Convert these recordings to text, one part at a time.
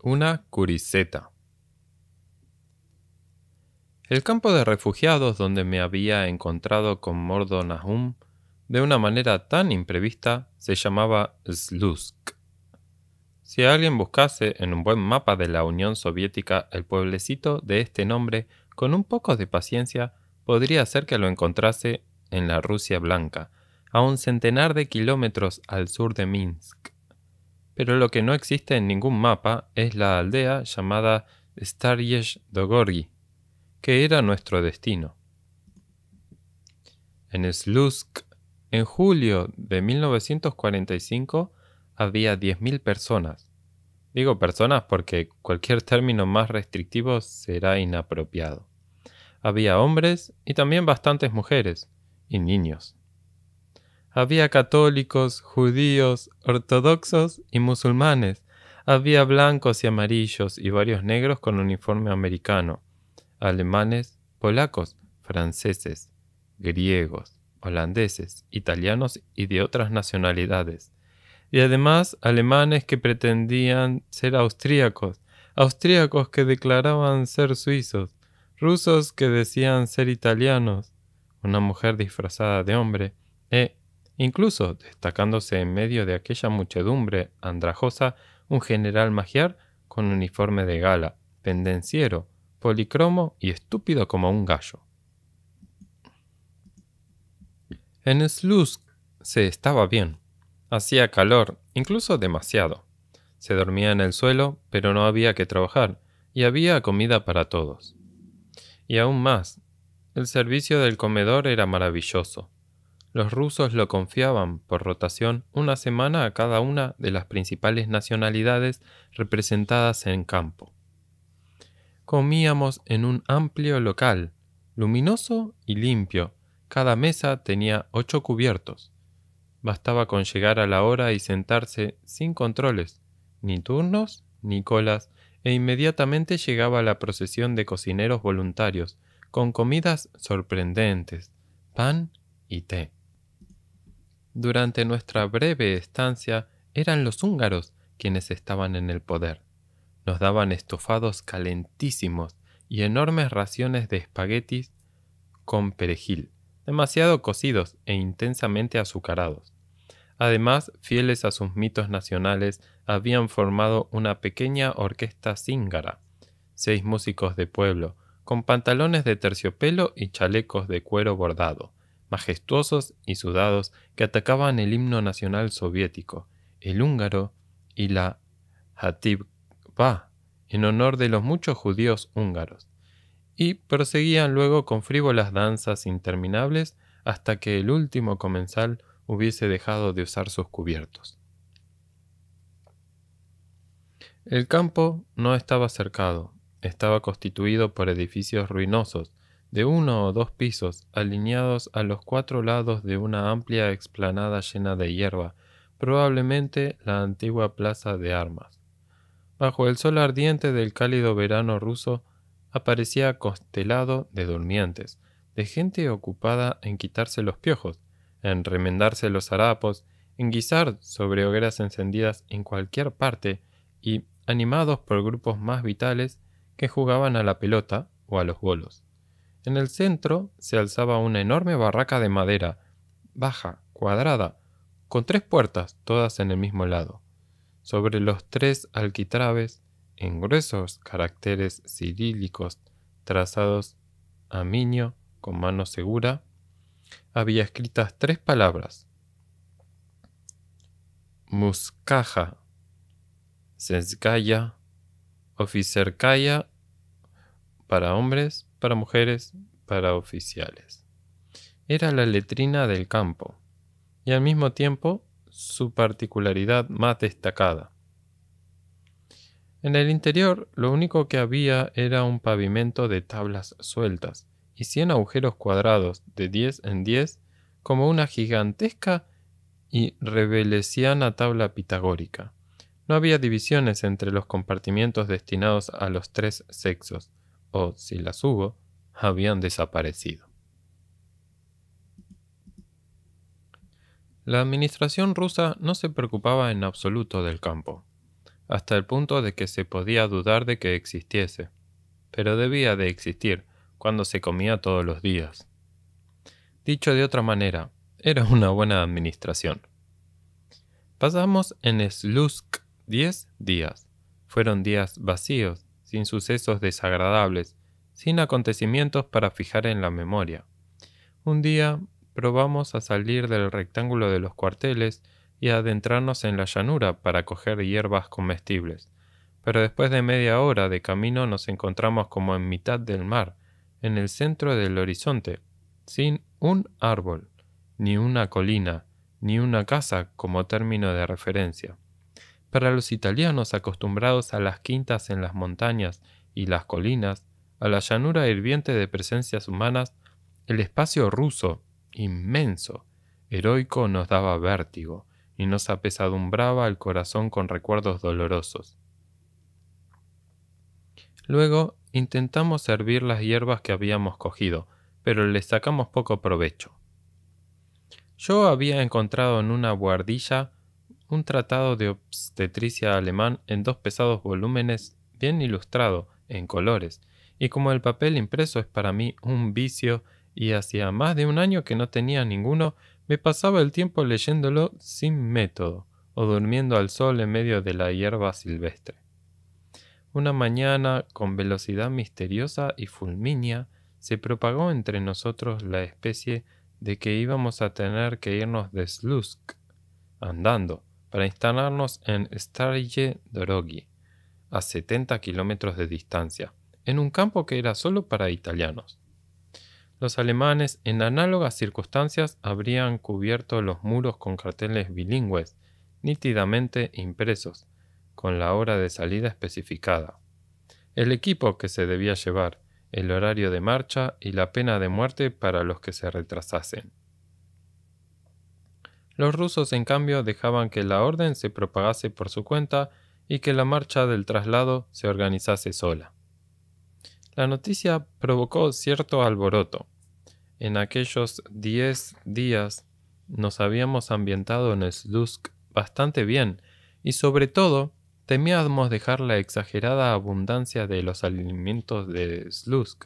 Una curiseta. El campo de refugiados donde me había encontrado con Mordo Nahum de una manera tan imprevista se llamaba Slutsk. Si alguien buscase en un buen mapa de la Unión Soviética el pueblecito de este nombre, con un poco de paciencia podría ser que lo encontrase en la Rusia Blanca, a un centenar de kilómetros al sur de Minsk. Pero lo que no existe en ningún mapa es la aldea llamada Staryezh Dogoryi, que era nuestro destino. En Slutsk, en julio de 1945, había 10.000 personas. Digo personas porque cualquier término más restrictivo será inapropiado. Había hombres y también bastantes mujeres y niños. Había católicos, judíos, ortodoxos y musulmanes. Había blancos y amarillos y varios negros con uniforme americano. Alemanes, polacos, franceses, griegos, holandeses, italianos y de otras nacionalidades. Y además alemanes que pretendían ser austríacos, austríacos que declaraban ser suizos, rusos que decían ser italianos, una mujer disfrazada de hombre, incluso destacándose en medio de aquella muchedumbre andrajosa, un general magiar con uniforme de gala, pendenciero, policromo y estúpido como un gallo. En Slutsk se estaba bien. Hacía calor, incluso demasiado. Se dormía en el suelo, pero no había que trabajar, y había comida para todos. Y aún más, el servicio del comedor era maravilloso. Los rusos lo confiaban, por rotación, una semana a cada una de las principales nacionalidades representadas en campo. Comíamos en un amplio local, luminoso y limpio. Cada mesa tenía 8 cubiertos. Bastaba con llegar a la hora y sentarse sin controles, ni turnos ni colas, e inmediatamente llegaba la procesión de cocineros voluntarios, con comidas sorprendentes, pan y té. Durante nuestra breve estancia eran los húngaros quienes estaban en el poder. Nos daban estofados calentísimos y enormes raciones de espaguetis con perejil, demasiado cocidos e intensamente azucarados. Además, fieles a sus mitos nacionales, habían formado una pequeña orquesta zíngara, 6 músicos de pueblo, con pantalones de terciopelo y chalecos de cuero bordado, majestuosos y sudados, que atacaban el himno nacional soviético, el húngaro y la Hatikvá, en honor de los muchos judíos húngaros, y proseguían luego con frívolas danzas interminables hasta que el último comensal hubiese dejado de usar sus cubiertos. El campo no estaba cercado, estaba constituido por edificios ruinosos, de 1 o 2 pisos, alineados a los 4 lados de una amplia explanada llena de hierba, probablemente la antigua plaza de armas. Bajo el sol ardiente del cálido verano ruso, aparecía constelado de durmientes, de gente ocupada en quitarse los piojos, en remendarse los harapos, en guisar sobre hogueras encendidas en cualquier parte y animados por grupos más vitales que jugaban a la pelota o a los bolos. En el centro se alzaba una enorme barraca de madera, baja, cuadrada, con 3 puertas, todas en el mismo lado. Sobre los 3 alquitraves, en gruesos caracteres cirílicos trazados a minio con mano segura, había escritas 3 palabras: Muskaja, Senzgaya, Oficerkaya, para hombres, para mujeres, para oficiales. Era la letrina del campo, y al mismo tiempo su particularidad más destacada. En el interior, lo único que había era un pavimento de tablas sueltas y 100 agujeros cuadrados de 10 en 10, como una gigantesca y revelesiana tabla pitagórica. No había divisiones entre los compartimientos destinados a los 3 sexos, o, si las hubo, habían desaparecido. La administración rusa no se preocupaba en absoluto del campo. hasta el punto de que se podía dudar de que existiese, pero debía de existir cuando se comía todos los días. Dicho de otra manera, era una buena administración. Pasamos en Slutsk 10 días. Fueron días vacíos, sin sucesos desagradables, sin acontecimientos para fijar en la memoria. Un día probamos a salir del rectángulo de los cuarteles y a adentrarnos en la llanura para coger hierbas comestibles, pero después de media hora de camino nos encontramos como en mitad del mar, en el centro del horizonte, sin un árbol, ni una colina, ni una casa como término de referencia. Para los italianos acostumbrados a las quintas en las montañas y las colinas, a la llanura hirviente de presencias humanas, el espacio ruso, inmenso, heroico, nos daba vértigo y nos apesadumbraba el corazón con recuerdos dolorosos. Luego intentamos servir las hierbas que habíamos cogido, pero les sacamos poco provecho. Yo había encontrado en una buhardilla un tratado de obstetricia alemán en 2 pesados volúmenes, bien ilustrado, en colores, y como el papel impreso es para mí un vicio, y hacía más de un año que no tenía ninguno, me pasaba el tiempo leyéndolo sin método, o durmiendo al sol en medio de la hierba silvestre. Una mañana, con velocidad misteriosa y fulmínea, se propagó entre nosotros la especie de que íbamos a tener que irnos de Slutsk, andando, para instalarnos en Starije Dorogi, a 70 kilómetros de distancia, en un campo que era solo para italianos. Los alemanes, en análogas circunstancias, habrían cubierto los muros con carteles bilingües, nítidamente impresos, con la hora de salida especificada, el equipo que se debía llevar, el horario de marcha y la pena de muerte para los que se retrasasen. Los rusos, en cambio, dejaban que la orden se propagase por su cuenta y que la marcha del traslado se organizase sola. La noticia provocó cierto alboroto. En aquellos 10 días nos habíamos ambientado en Slutsk bastante bien y sobre todo temíamos dejar la exagerada abundancia de los alimentos de Slutsk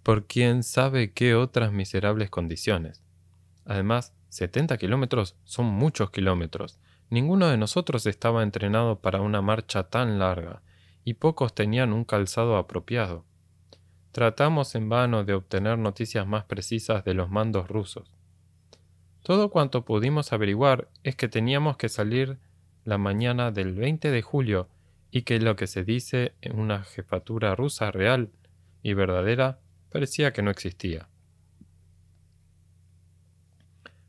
por quién sabe qué otras miserables condiciones. Además, 70 kilómetros son muchos kilómetros. Ninguno de nosotros estaba entrenado para una marcha tan larga, y pocos tenían un calzado apropiado. Tratamos en vano de obtener noticias más precisas de los mandos rusos. Todo cuanto pudimos averiguar es que teníamos que salir la mañana del 20 de julio y que lo que se dice en una jefatura rusa real y verdadera parecía que no existía.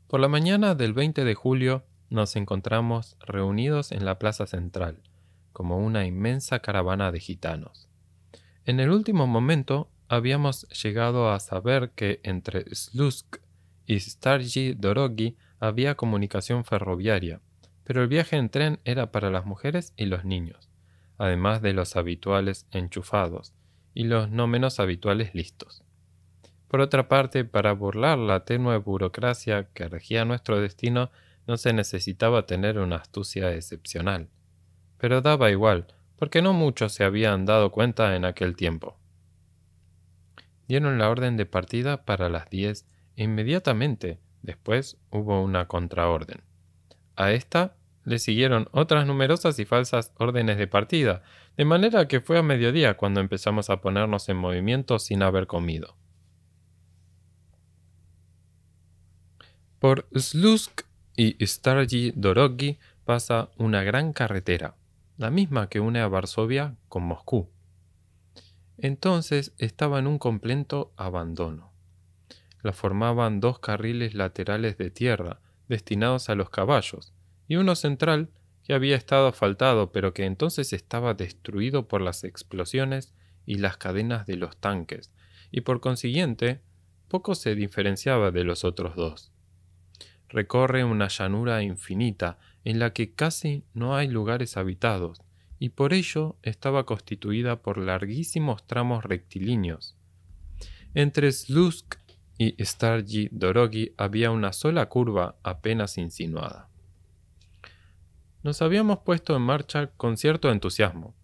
Por la mañana del 20 de julio nos encontramos reunidos en la plaza central, como una inmensa caravana de gitanos. En el último momento habíamos llegado a saber que entre Slutsk y Starije Dorogi había comunicación ferroviaria, pero el viaje en tren era para las mujeres y los niños, además de los habituales enchufados y los no menos habituales listos. Por otra parte, para burlar la tenue burocracia que regía nuestro destino, no se necesitaba tener una astucia excepcional. Pero daba igual, porque no muchos se habían dado cuenta en aquel tiempo. Dieron la orden de partida para las 10 e inmediatamente después hubo una contraorden. A esta le siguieron otras numerosas y falsas órdenes de partida, de manera que fue a mediodía cuando empezamos a ponernos en movimiento sin haber comido. Por Slutsk y Starije Dorogi pasa una gran carretera, la misma que une a Varsovia con Moscú. Entonces estaba en un completo abandono. La formaban 2 carriles laterales de tierra, destinados a los caballos, y uno central que había estado asfaltado, pero que entonces estaba destruido por las explosiones y las cadenas de los tanques, y por consiguiente poco se diferenciaba de los otros 2. Recorre una llanura infinita en la que casi no hay lugares habitados, y por ello estaba constituida por larguísimos tramos rectilíneos. Entre Slutsk y Starije Dorogi había una sola curva apenas insinuada. Nos habíamos puesto en marcha con cierto entusiasmo.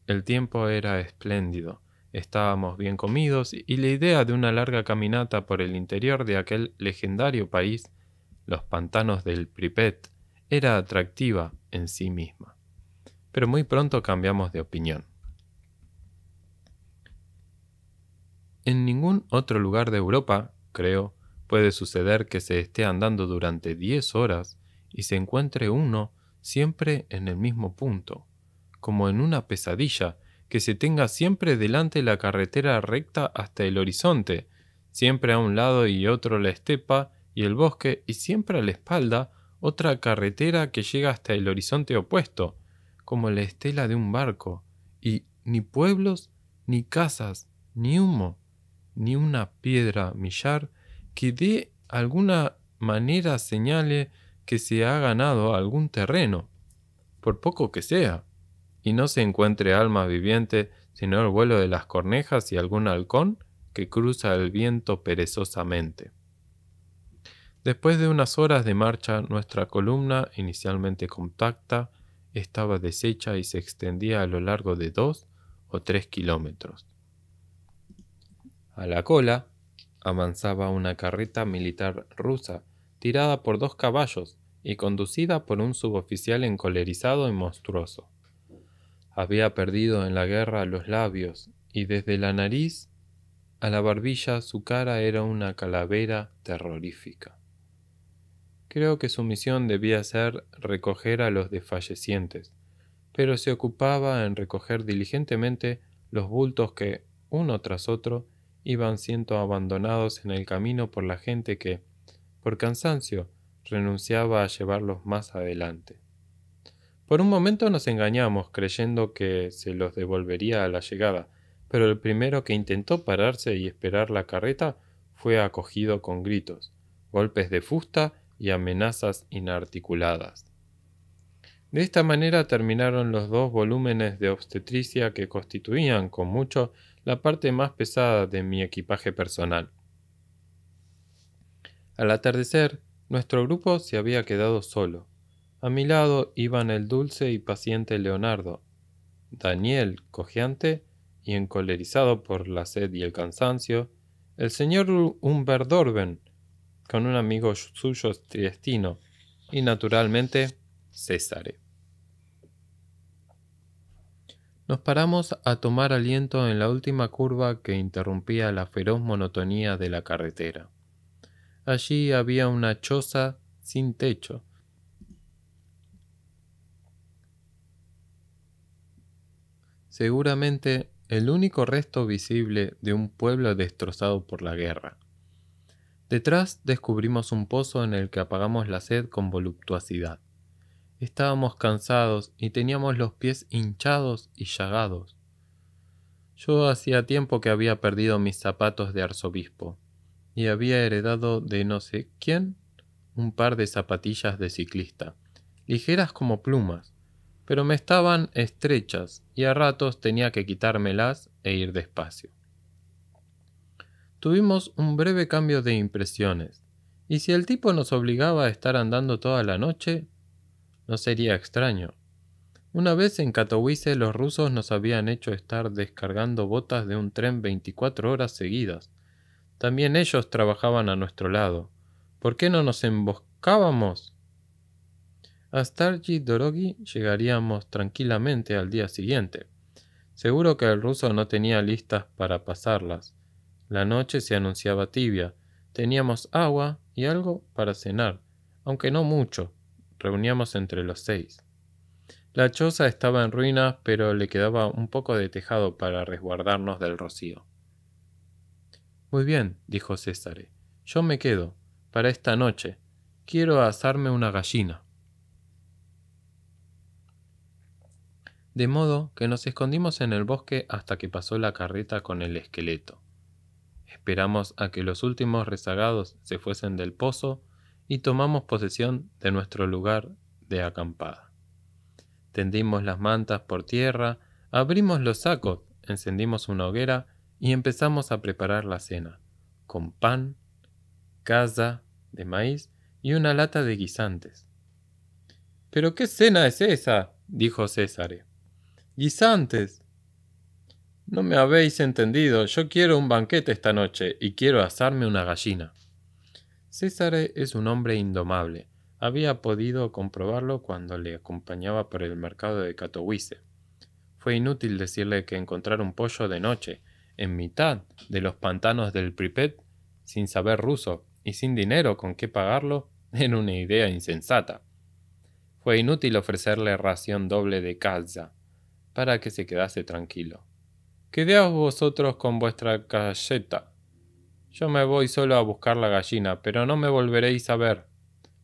El tiempo era espléndido, estábamos bien comidos y la idea de una larga caminata por el interior de aquel legendario país, los pantanos del Pripet, era atractiva en sí misma. Pero muy pronto cambiamos de opinión. En ningún otro lugar de Europa, creo, puede suceder que se esté andando durante 10 horas y se encuentre uno siempre en el mismo punto, como en una pesadilla, que se tenga siempre delante la carretera recta hasta el horizonte, siempre a un lado y otro la estepa y el bosque, y siempre a la espalda otra carretera que llega hasta el horizonte opuesto, como la estela de un barco, y ni pueblos, ni casas, ni humo, ni una piedra millar que de alguna manera señale que se ha ganado algún terreno, por poco que sea, y no se encuentre alma viviente sino el vuelo de las cornejas y algún halcón que cruza el viento perezosamente. Después de unas horas de marcha, nuestra columna, inicialmente compacta, estaba deshecha y se extendía a lo largo de 2 o 3 kilómetros. A la cola avanzaba una carreta militar rusa, tirada por 2 caballos y conducida por un suboficial encolerizado y monstruoso. Había perdido en la guerra los labios, y desde la nariz a la barbilla su cara era una calavera terrorífica. Creo que su misión debía ser recoger a los desfallecientes, pero se ocupaba en recoger diligentemente los bultos que, uno tras otro, iban siendo abandonados en el camino por la gente que, por cansancio, renunciaba a llevarlos más adelante. Por un momento nos engañamos creyendo que se los devolvería a la llegada, pero el primero que intentó pararse y esperar la carreta fue acogido con gritos, golpes de fusta y amenazas inarticuladas. De esta manera terminaron los 2 volúmenes de obstetricia que constituían, con mucho, la parte más pesada de mi equipaje personal. Al atardecer, nuestro grupo se había quedado solo. A mi lado iban el dulce y paciente Leonardo, Daniel, cojeante y encolerizado por la sed y el cansancio, el señor Humbert Dorben, con un amigo suyo triestino, y naturalmente Césare. Nos paramos a tomar aliento en la última curva que interrumpía la feroz monotonía de la carretera. Allí había una choza sin techo. Seguramente el único resto visible de un pueblo destrozado por la guerra. Detrás descubrimos un pozo en el que apagamos la sed con voluptuosidad. Estábamos cansados y teníamos los pies hinchados y llagados. Yo hacía tiempo que había perdido mis zapatos de arzobispo y había heredado de no sé quién un par de zapatillas de ciclista, ligeras como plumas, pero me estaban estrechas y a ratos tenía que quitármelas e ir despacio. Tuvimos un breve cambio de impresiones, y si el tipo nos obligaba a estar andando toda la noche, no sería extraño. Una vez en Katowice los rusos nos habían hecho estar descargando botas de un tren 24 horas seguidas. También ellos trabajaban a nuestro lado. ¿Por qué no nos emboscábamos? A Starji Dorogi llegaríamos tranquilamente al día siguiente. Seguro que el ruso no tenía listas para pasarlas. La noche se anunciaba tibia. Teníamos agua y algo para cenar, aunque no mucho. Reuníamos entre los 6. La choza estaba en ruinas, pero le quedaba un poco de tejado para resguardarnos del rocío. Muy bien, dijo Césare. Yo me quedo, para esta noche. Quiero asarme una gallina. De modo que nos escondimos en el bosque hasta que pasó la carreta con el esqueleto. Esperamos a que los últimos rezagados se fuesen del pozo y tomamos posesión de nuestro lugar de acampada. Tendimos las mantas por tierra, abrimos los sacos, encendimos una hoguera y empezamos a preparar la cena, con pan, caza de maíz y una lata de guisantes. —¿Pero qué cena es esa? —dijo César. —Guisantes. —No me habéis entendido. Yo quiero un banquete esta noche y quiero asarme una gallina. César es un hombre indomable. Había podido comprobarlo cuando le acompañaba por el mercado de Katowice. Fue inútil decirle que encontrar un pollo de noche, en mitad de los pantanos del Pripet, sin saber ruso y sin dinero con qué pagarlo, era una idea insensata. Fue inútil ofrecerle ración doble de kalza, para que se quedase tranquilo. Quedaos vosotros con vuestra galleta. Yo me voy solo a buscar la gallina, pero no me volveréis a ver.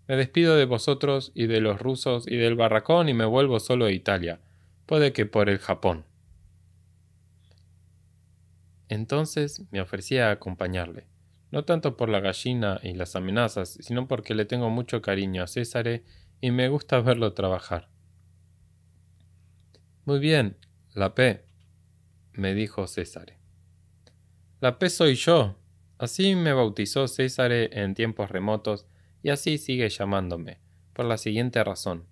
Me despido de vosotros y de los rusos y del barracón y me vuelvo solo a Italia. Puede que por el Japón. Entonces me ofrecía a acompañarle, no tanto por la gallina y las amenazas, sino porque le tengo mucho cariño a César y me gusta verlo trabajar. Muy bien, la P, me dijo César. La P soy yo. Así me bautizó César en tiempos remotos y así sigue llamándome, por la siguiente razón.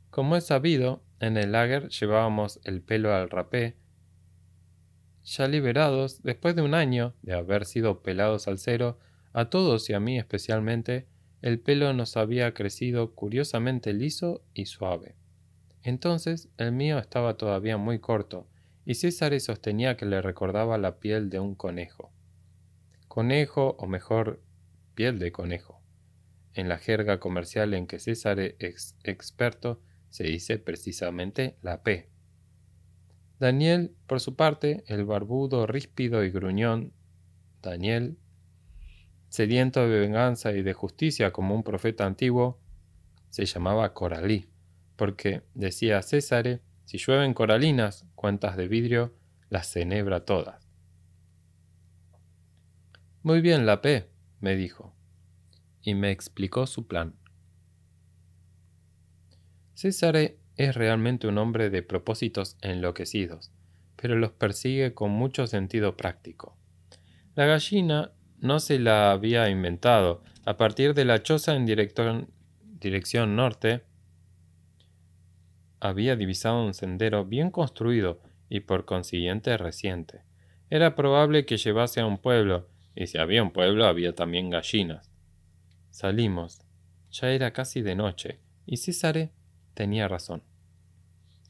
Como es sabido, en el lager llevábamos el pelo al rapé. Ya liberados, después de un año de haber sido pelados al cero, a todos y a mí especialmente, el pelo nos había crecido curiosamente liso y suave. Entonces el mío estaba todavía muy corto, y César sostenía que le recordaba la piel de un conejo. Conejo, o mejor, piel de conejo. En la jerga comercial en que César es experto, se dice precisamente la P. Daniel, por su parte, el barbudo, ríspido y gruñón, Daniel, sediento de venganza y de justicia como un profeta antiguo, se llamaba Coralí, porque, decía César, si llueven coralinas, cuentas de vidrio, las cenebra todas. Muy bien, la P, me dijo, y me explicó su plan. César es realmente un hombre de propósitos enloquecidos, pero los persigue con mucho sentido práctico. La gallina no se la había inventado. A partir de la choza en dirección norte, había divisado un sendero bien construido y por consiguiente reciente. Era probable que llevase a un pueblo, y si había un pueblo había también gallinas. Salimos. Ya era casi de noche, y César tenía razón.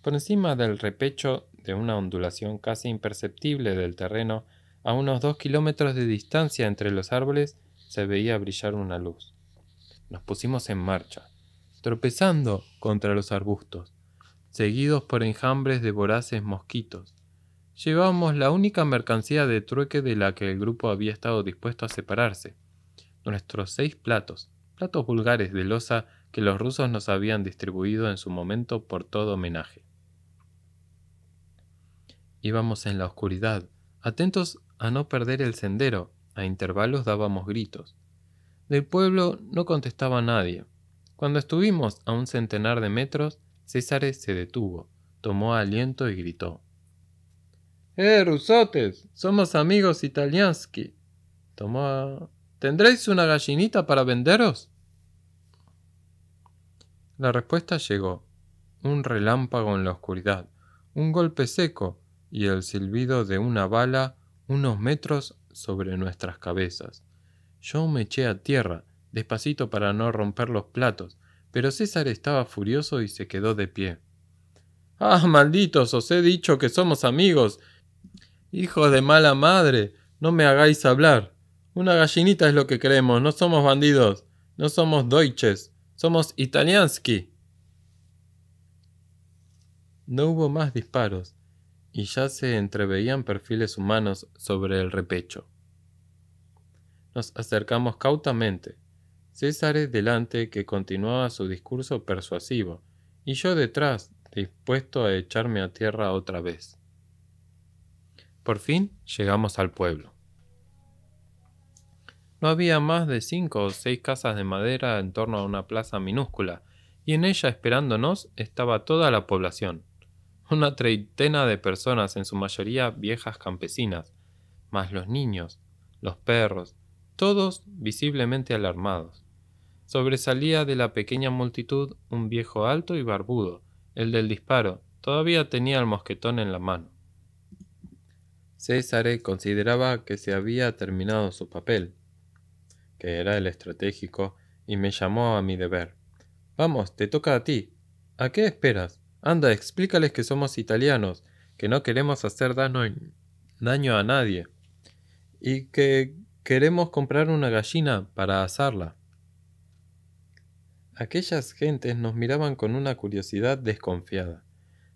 Por encima del repecho de una ondulación casi imperceptible del terreno, a unos 2 kilómetros de distancia entre los árboles, se veía brillar una luz. Nos pusimos en marcha, tropezando contra los arbustos, seguidos por enjambres de voraces mosquitos. Llevábamos la única mercancía de trueque de la que el grupo había estado dispuesto a separarse: nuestros 6 platos vulgares de loza que los rusos nos habían distribuido en su momento por todo homenaje. Íbamos en la oscuridad, atentos a no perder el sendero. A intervalos dábamos gritos. Del pueblo no contestaba nadie. Cuando estuvimos a un centenar de metros, César se detuvo, tomó aliento y gritó: rusotes! Somos amigos italiansky. ¿Tendréis una gallinita para venderos? La respuesta llegó: un relámpago en la oscuridad, un golpe seco y el silbido de una bala unos metros sobre nuestras cabezas. Yo me eché a tierra, despacito para no romper los platos, pero César estaba furioso y se quedó de pie. ¡Ah, malditos! Os he dicho que somos amigos. ¡Hijos de mala madre! No me hagáis hablar. Una gallinita es lo que queremos, no somos bandidos, no somos deutsches, somos italiansky. No hubo más disparos, y ya se entreveían perfiles humanos sobre el repecho. Nos acercamos cautamente, César delante, que continuaba su discurso persuasivo, y yo detrás, dispuesto a echarme a tierra otra vez. Por fin llegamos al pueblo. No había más de 5 o 6 casas de madera en torno a una plaza minúscula, y en ella esperándonos estaba toda la población. Una treintena de personas, en su mayoría viejas campesinas, más los niños, los perros, todos visiblemente alarmados. Sobresalía de la pequeña multitud un viejo alto y barbudo, el del disparo. Todavía tenía el mosquetón en la mano. César consideraba que se había terminado su papel, que era el estratégico, y me llamó a mi deber. Vamos, te toca a ti. ¿A qué esperas? Anda, explícales que somos italianos, que no queremos hacer daño a nadie, y que queremos comprar una gallina para asarla. Aquellas gentes nos miraban con una curiosidad desconfiada.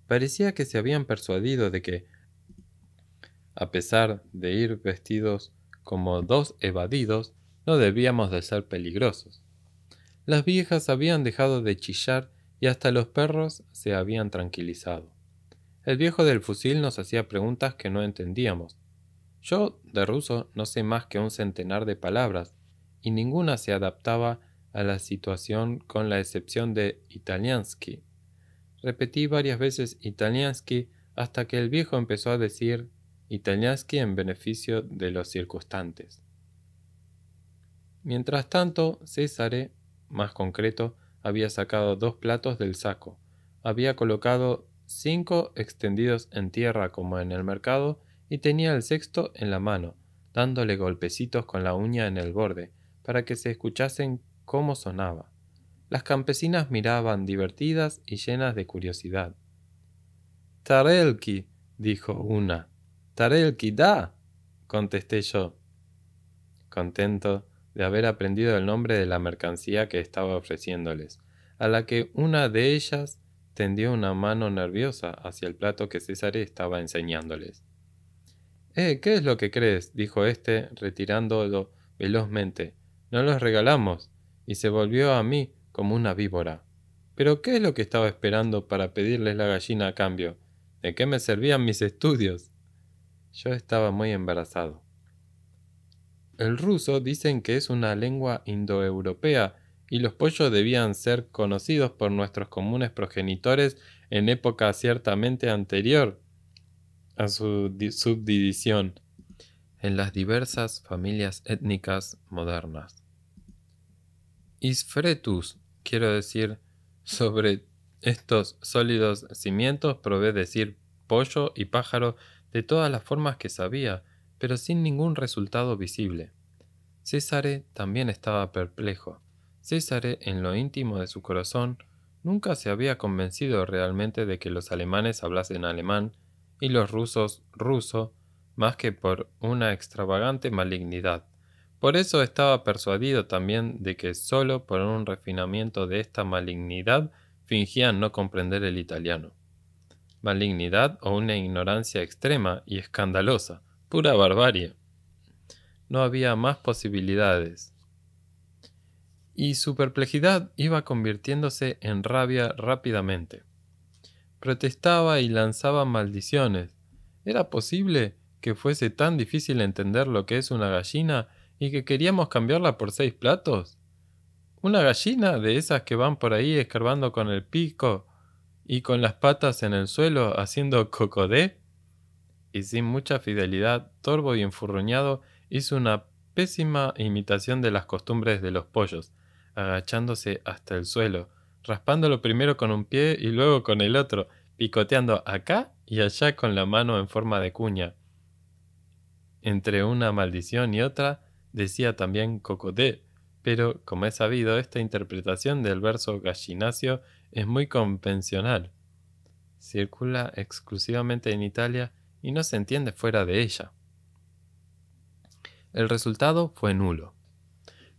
Parecía que se habían persuadido de que, a pesar de ir vestidos como dos evadidos, no debíamos de ser peligrosos. Las viejas habían dejado de chillar y hasta los perros se habían tranquilizado. El viejo del fusil nos hacía preguntas que no entendíamos. Yo, de ruso, no sé más que un centenar de palabras, y ninguna se adaptaba a la situación con la excepción de italiansky. Repetí varias veces italiansky hasta que el viejo empezó a decir italiansky en beneficio de los circunstantes. Mientras tanto, César, más concreto, había sacado 2 platos del saco, había colocado 5 extendidos en tierra como en el mercado y tenía el sexto en la mano, dándole golpecitos con la uña en el borde, para que se escuchasen cómo sonaba. Las campesinas miraban divertidas y llenas de curiosidad. «Tarelki», dijo una. «Tarelki, da», contesté yo, contento de haber aprendido el nombre de la mercancía que estaba ofreciéndoles, a la que una de ellas tendió una mano nerviosa hacia el plato que César estaba enseñándoles. ¿Qué es lo que crees?, dijo éste, retirándolo velozmente. «No los regalamos», y se volvió a mí como una víbora. «¿Pero qué es lo que estaba esperando para pedirles la gallina a cambio? ¿De qué me servían mis estudios?» Yo estaba muy embarazado. El ruso dicen que es una lengua indoeuropea y los pollos debían ser conocidos por nuestros comunes progenitores en época ciertamente anterior a su subdivisión en las diversas familias étnicas modernas. Isfretus, quiero decir, sobre estos sólidos cimientos probé decir pollo y pájaro de todas las formas que sabía, pero sin ningún resultado visible. César también estaba perplejo. César, en lo íntimo de su corazón, nunca se había convencido realmente de que los alemanes hablasen alemán y los rusos ruso, más que por una extravagante malignidad. Por eso estaba persuadido también de que solo por un refinamiento de esta malignidad fingían no comprender el italiano. Malignidad o una ignorancia extrema y escandalosa, pura barbarie. No había más posibilidades. Y su perplejidad iba convirtiéndose en rabia rápidamente. Protestaba y lanzaba maldiciones. ¿Era posible que fuese tan difícil entender lo que es una gallina y que queríamos cambiarla por 6 platos? ¿Una gallina de esas que van por ahí escarbando con el pico y con las patas en el suelo haciendo cocodé? Y sin mucha fidelidad, torvo y enfurruñado, hizo una pésima imitación de las costumbres de los pollos, agachándose hasta el suelo, raspándolo primero con un pie y luego con el otro, picoteando acá y allá con la mano en forma de cuña. Entre una maldición y otra, decía también cocodé, pero, como es sabido, esta interpretación del verso gallinacio es muy convencional. Circula exclusivamente en Italia y no se entiende fuera de ella. El resultado fue nulo.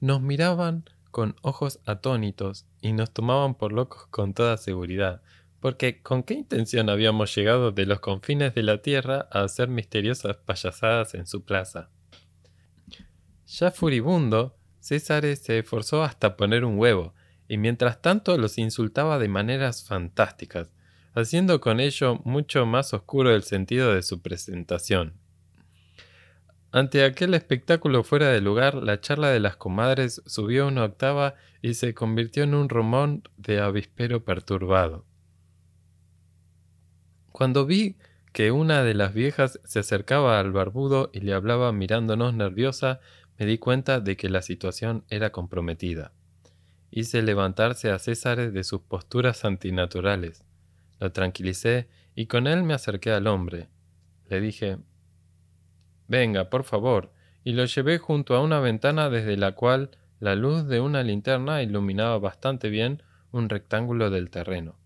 Nos miraban con ojos atónitos y nos tomaban por locos con toda seguridad, porque ¿con qué intención habíamos llegado de los confines de la tierra a hacer misteriosas payasadas en su plaza? Ya furibundo, César se esforzó hasta poner un huevo, y mientras tanto los insultaba de maneras fantásticas, haciendo con ello mucho más oscuro el sentido de su presentación. Ante aquel espectáculo fuera de lugar, la charla de las comadres subió una octava y se convirtió en un rumor de avispero perturbado. Cuando vi que una de las viejas se acercaba al barbudo y le hablaba mirándonos nerviosa, me di cuenta de que la situación era comprometida. Hice levantarse a César de sus posturas antinaturales. Lo tranquilicé y con él me acerqué al hombre. Le dije: «Venga, por favor», y lo llevé junto a una ventana desde la cual la luz de una linterna iluminaba bastante bien un rectángulo del terreno.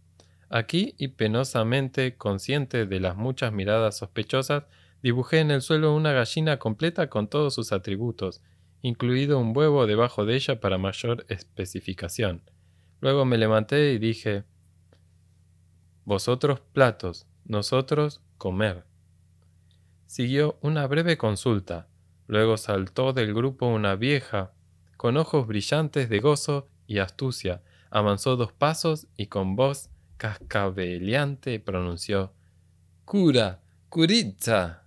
Aquí, y penosamente consciente de las muchas miradas sospechosas, dibujé en el suelo una gallina completa con todos sus atributos, incluido un huevo debajo de ella para mayor especificación. Luego me levanté y dije: «Vosotros platos, nosotros comer». Siguió una breve consulta. Luego saltó del grupo una vieja, con ojos brillantes de gozo y astucia. Avanzó 2 pasos y con voz cascabeleante pronunció: «¡Cura! ¡Curitza!».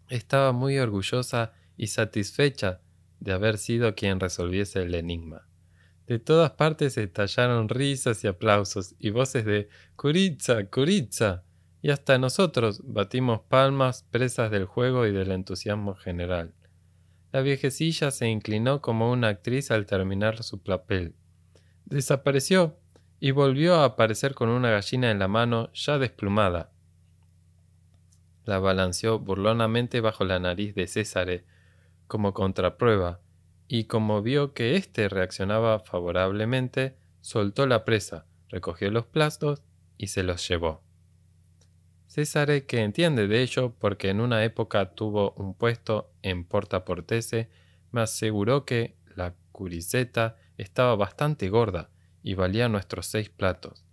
Estaba muy orgullosa y satisfecha de haber sido quien resolviese el enigma. De todas partes estallaron risas y aplausos y voces de «¡Curitza! ¡Curitza!», y hasta nosotros batimos palmas, presas del juego y del entusiasmo general. La viejecilla se inclinó como una actriz al terminar su papel. Desapareció y volvió a aparecer con una gallina en la mano ya desplumada. La balanceó burlonamente bajo la nariz de César como contraprueba, y como vio que éste reaccionaba favorablemente, soltó la presa, recogió los platos y se los llevó. César, que entiende de ello porque en una época tuvo un puesto en Porta Portese, me aseguró que la curiceta estaba bastante gorda y valía nuestros 6 platos.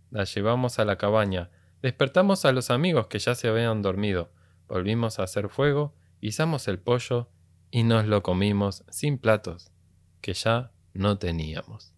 La llevamos a la cabaña, despertamos a los amigos que ya se habían dormido, volvimos a hacer fuego, guisamos el pollo y nos lo comimos sin platos, que ya no teníamos.